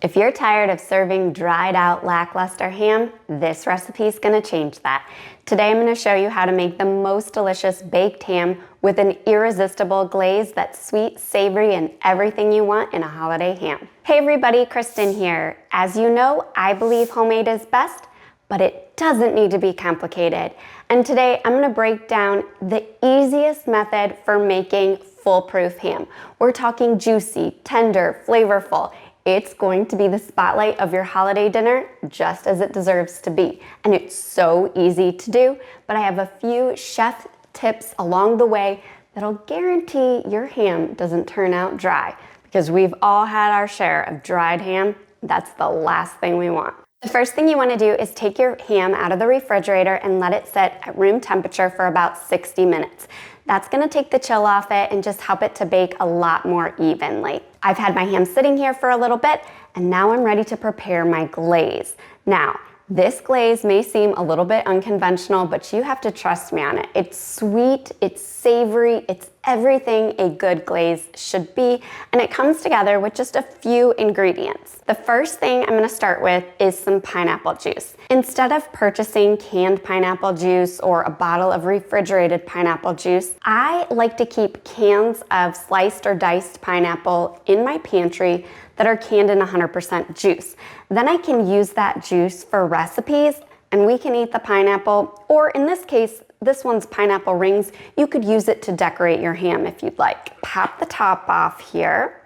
If you're tired of serving dried out lackluster ham, this recipe is going to change that. Today I'm going to show you how to make the most delicious baked ham with an irresistible glaze that's sweet, savory, and everything you want in a holiday ham. Hey everybody, Kristen here. As you know, I believe homemade is best, but it doesn't need to be complicated. And today I'm going to break down the easiest method for making foolproof ham. We're talking juicy, tender, flavorful. It's going to be the spotlight of your holiday dinner, just as it deserves to be. And it's so easy to do, but I have a few chef tips along the way that'll guarantee your ham doesn't turn out dry, because we've all had our share of dried ham. That's the last thing we want. The first thing you want to do is take your ham out of the refrigerator and let it sit at room temperature for about 60 minutes. That's going to take the chill off it and just help it to bake a lot more evenly. I've had my ham sitting here for a little bit, and now I'm ready to prepare my glaze. Now, this glaze may seem a little bit unconventional, but you have to trust me on it. It's sweet, it's savory, it's everything a good glaze should be, and it comes together with just a few ingredients. The first thing I'm gonna start with is some pineapple juice. Instead of purchasing canned pineapple juice or a bottle of refrigerated pineapple juice, I like to keep cans of sliced or diced pineapple in my pantry that are canned in 100% juice. Then I can use that juice for recipes, and we can eat the pineapple, or in this case, this one's pineapple rings. You could use it to decorate your ham if you'd like. Pop the top off here,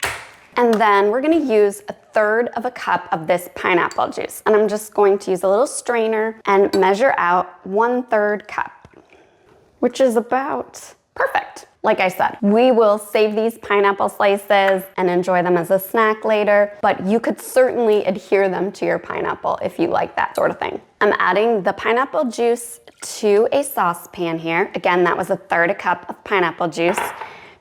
and then we're gonna use 1/3 of a cup of this pineapple juice. And I'm just going to use a little strainer and measure out 1/3 cup, which is about perfect. Like I said, we will save these pineapple slices and enjoy them as a snack later, but you could certainly adhere them to your pineapple if you like that sort of thing. I'm adding the pineapple juice to a saucepan here. Again, that was 1/3 cup of pineapple juice.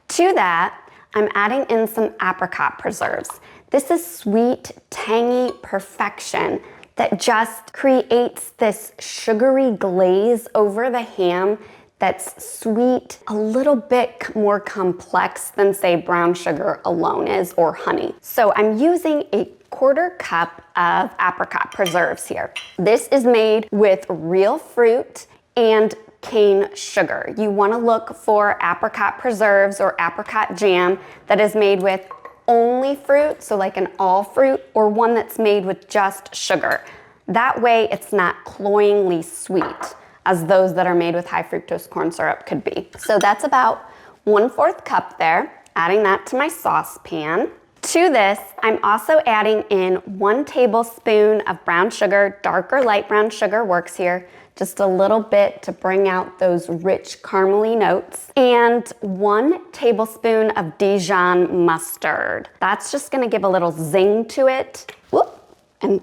To that, I'm adding in some apricot preserves. This is sweet, tangy perfection that just creates this sugary glaze over the ham that's sweet, a little bit more complex than, say, brown sugar alone is, or honey. So I'm using a 1/4 cup of apricot preserves here. This is made with real fruit and cane sugar. You wanna look for apricot preserves or apricot jam that is made with only fruit, so like an all fruit, or one that's made with just sugar. That way it's not cloyingly sweet, as those that are made with high fructose corn syrup could be. So that's about 1/4 cup there, adding that to my saucepan. To this, I'm also adding in 1 tablespoon of brown sugar. Dark or light brown sugar works here, just a little bit to bring out those rich caramely notes. And 1 tablespoon of Dijon mustard. That's just gonna give a little zing to it. Whoop, and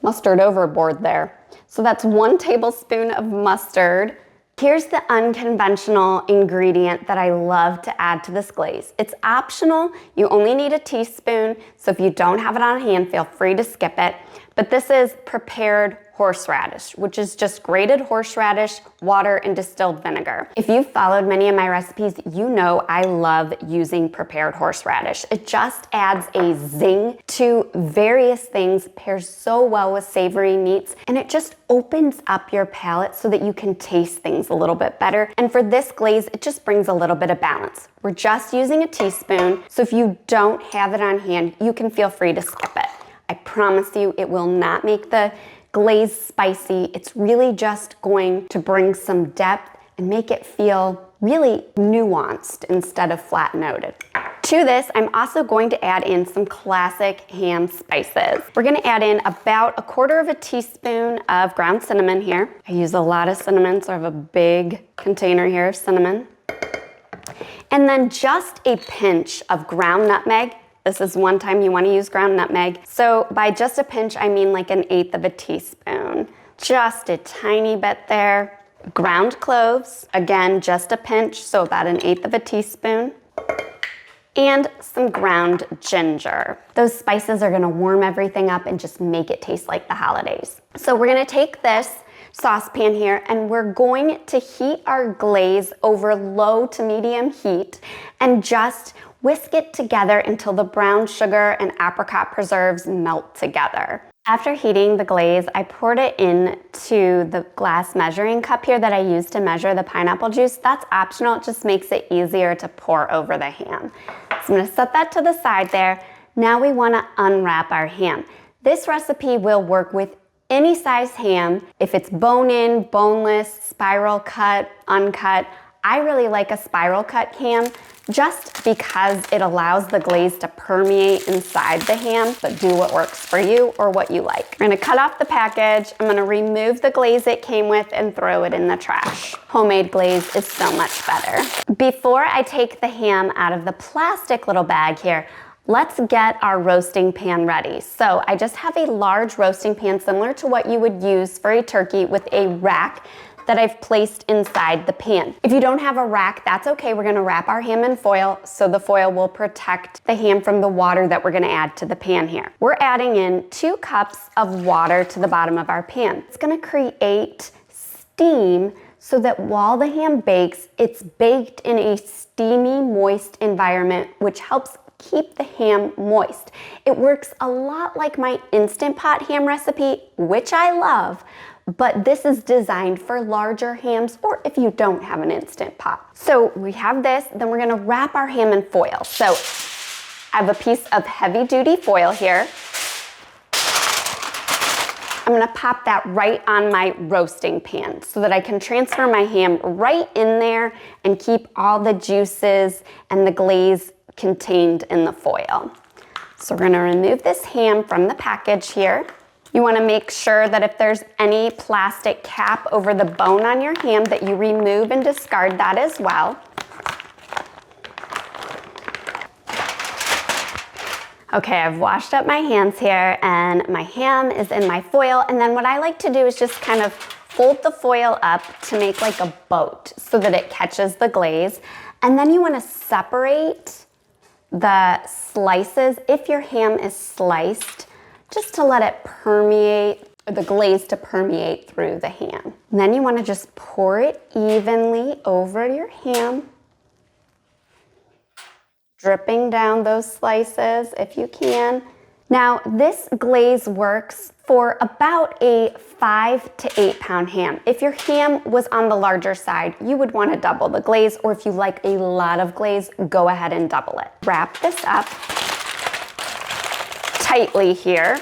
mustard overboard there. So that's 1 tablespoon of mustard. Here's the unconventional ingredient that I love to add to this glaze. It's optional, you only need a teaspoon, so if you don't have it on hand, feel free to skip it. But this is prepared horseradish, which is just grated horseradish, water, and distilled vinegar. If you've followed many of my recipes, you know I love using prepared horseradish. It just adds a zing to various things, pairs so well with savory meats, and it just opens up your palate so that you can taste things a little bit better. And for this glaze, it just brings a little bit of balance. We're just using a teaspoon, so if you don't have it on hand, you can feel free to skip it. I promise you, it will not make the glaze spicy. It's really just going to bring some depth and make it feel really nuanced instead of flat noted. To this, I'm also going to add in some classic ham spices. We're gonna add in about 1/4 of a teaspoon of ground cinnamon here. I use a lot of cinnamon, so I have a big container here of cinnamon. And then just a pinch of ground nutmeg. This is one time you want to use ground nutmeg. So by just a pinch, I mean like 1/8 of a teaspoon. Just a tiny bit there. Ground cloves, again, just a pinch, so about 1/8 of a teaspoon. And some ground ginger. Those spices are gonna warm everything up and just make it taste like the holidays. So we're gonna take this saucepan here, and we're going to heat our glaze over low to medium heat and just Whisk it together until the brown sugar and apricot preserves melt together. After heating the glaze, I poured it into the glass measuring cup here that I used to measure the pineapple juice. That's optional, it just makes it easier to pour over the ham. So I'm gonna set that to the side there. Now we wanna unwrap our ham. This recipe will work with any size ham. If it's bone-in, boneless, spiral cut, uncut. I really like a spiral cut ham just because it allows the glaze to permeate inside the ham, but do what works for you or what you like. I'm gonna cut off the package. I'm gonna remove the glaze it came with and throw it in the trash. Homemade glaze is so much better. Before I take the ham out of the plastic little bag here, let's get our roasting pan ready. So I just have a large roasting pan similar to what you would use for a turkey with a rack that I've placed inside the pan. If you don't have a rack, that's okay. We're gonna wrap our ham in foil so the foil will protect the ham from the water that we're gonna add to the pan here. We're adding in 2 cups of water to the bottom of our pan. It's gonna create steam so that while the ham bakes, it's baked in a steamy, moist environment, which helps keep the ham moist. It works a lot like my Instant Pot ham recipe, which I love, but this is designed for larger hams or if you don't have an Instant Pot. So we have this, then we're gonna wrap our ham in foil. So I have a piece of heavy duty foil here. I'm gonna pop that right on my roasting pan so that I can transfer my ham right in there and keep all the juices and the glaze contained in the foil. So we're gonna remove this ham from the package here. You wanna make sure that if there's any plastic cap over the bone on your ham that you remove and discard that as well. Okay, I've washed up my hands here and my ham is in my foil, and then what I like to do is just kind of fold the foil up to make like a boat so that it catches the glaze. And then you wanna separate the slices, if your ham is sliced, just to let it permeate, or the glaze to permeate through the ham. And then you wanna just pour it evenly over your ham, dripping down those slices if you can. Now, this glaze works for about a 5 to 8 pound ham. If your ham was on the larger side, you would want to double the glaze, or if you like a lot of glaze, go ahead and double it. Wrap this up tightly here.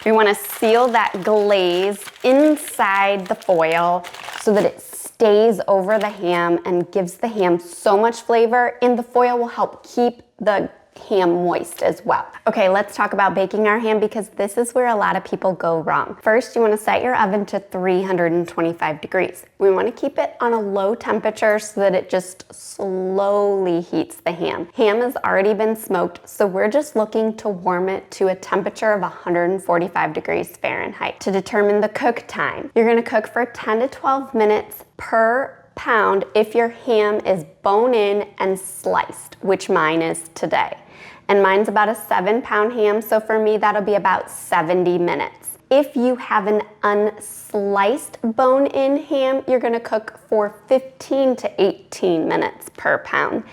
You want to seal that glaze inside the foil so that it stays over the ham and gives the ham so much flavor, and the foil will help keep the ham moist as well. Okay, let's talk about baking our ham because this is where a lot of people go wrong. First, you want to set your oven to 325 degrees. We want to keep it on a low temperature so that it just slowly heats the ham. Ham has already been smoked, so we're just looking to warm it to a temperature of 145 degrees Fahrenheit. To determine the cook time, you're going to cook for 10 to 12 minutes per pound if your ham is bone-in and sliced, which mine is today. And mine's about a 7-pound ham, so for me that'll be about 70 minutes. If you have an unsliced bone-in ham, you're gonna cook for 15 to 18 minutes per pound.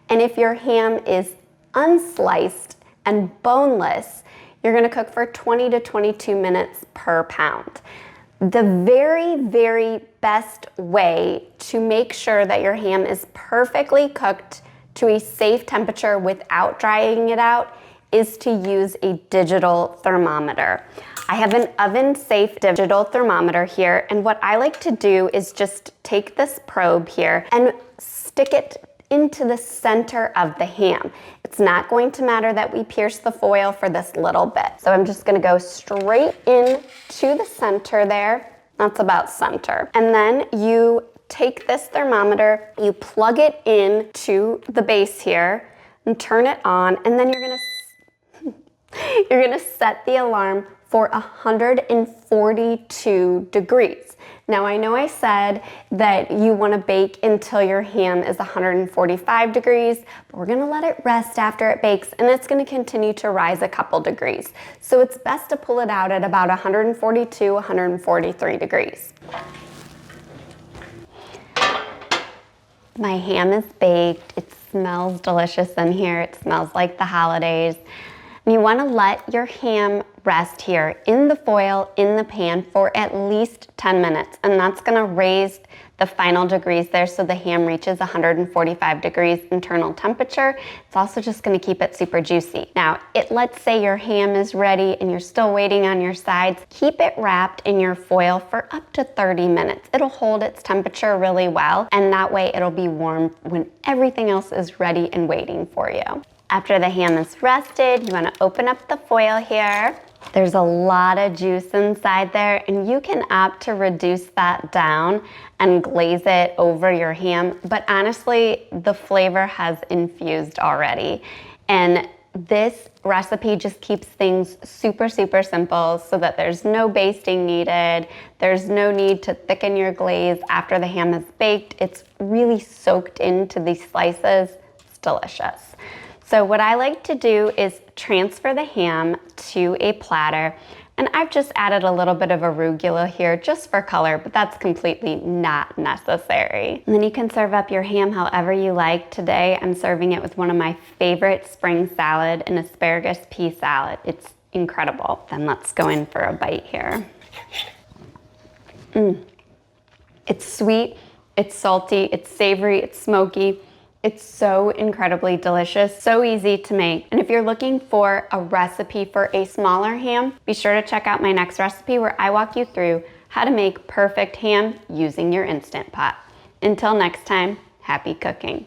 And if your ham is unsliced and boneless, you're gonna cook for 20 to 22 minutes per pound. The very, very best way to make sure that your ham is perfectly cooked to a safe temperature without drying it out is to use a digital thermometer. I have an oven-safe digital thermometer here, and what I like to do is just take this probe here and stick it into the center of the ham. It's not going to matter that we pierce the foil for this little bit. So I'm just gonna go straight in to the center there. That's about center. And then you take this thermometer, you plug it in to the base here and turn it on, and then you're gonna set the alarm for 142 degrees. Now I know I said that you want to bake until your ham is 145 degrees, but we're going to let it rest after it bakes, and it's going to continue to rise a couple degrees. So it's best to pull it out at about 142, 143 degrees. My ham is baked. It's smells delicious in here. It smells like the holidays. And you want to let your ham rest here in the foil, in the pan for at least 10 minutes. And that's going to raise the final degrees there so the ham reaches 145 degrees internal temperature. It's also just going to keep it super juicy. Now, let's say your ham is ready and you're still waiting on your sides. Keep it wrapped in your foil for up to 30 minutes. It'll hold its temperature really well, and that way it'll be warm when everything else is ready and waiting for you. After the ham is rested, you want to open up the foil here. There's a lot of juice inside there, and you can opt to reduce that down and glaze it over your ham, but honestly, the flavor has infused already. And this recipe just keeps things super, super simple so that there's no basting needed. There's no need to thicken your glaze after the ham is baked. It's really soaked into these slices. It's delicious. So what I like to do is transfer the ham to a platter, and I've just added a little bit of arugula here just for color, but that's completely not necessary. And then you can serve up your ham however you like. Today I'm serving it with one of my favorite spring salad, an asparagus pea salad. It's incredible. Then let's go in for a bite here. It's sweet, it's salty, it's savory, it's smoky. It's so incredibly delicious, so easy to make. And if you're looking for a recipe for a smaller ham, be sure to check out my next recipe where I walk you through how to make perfect ham using your Instant Pot. Until next time, happy cooking.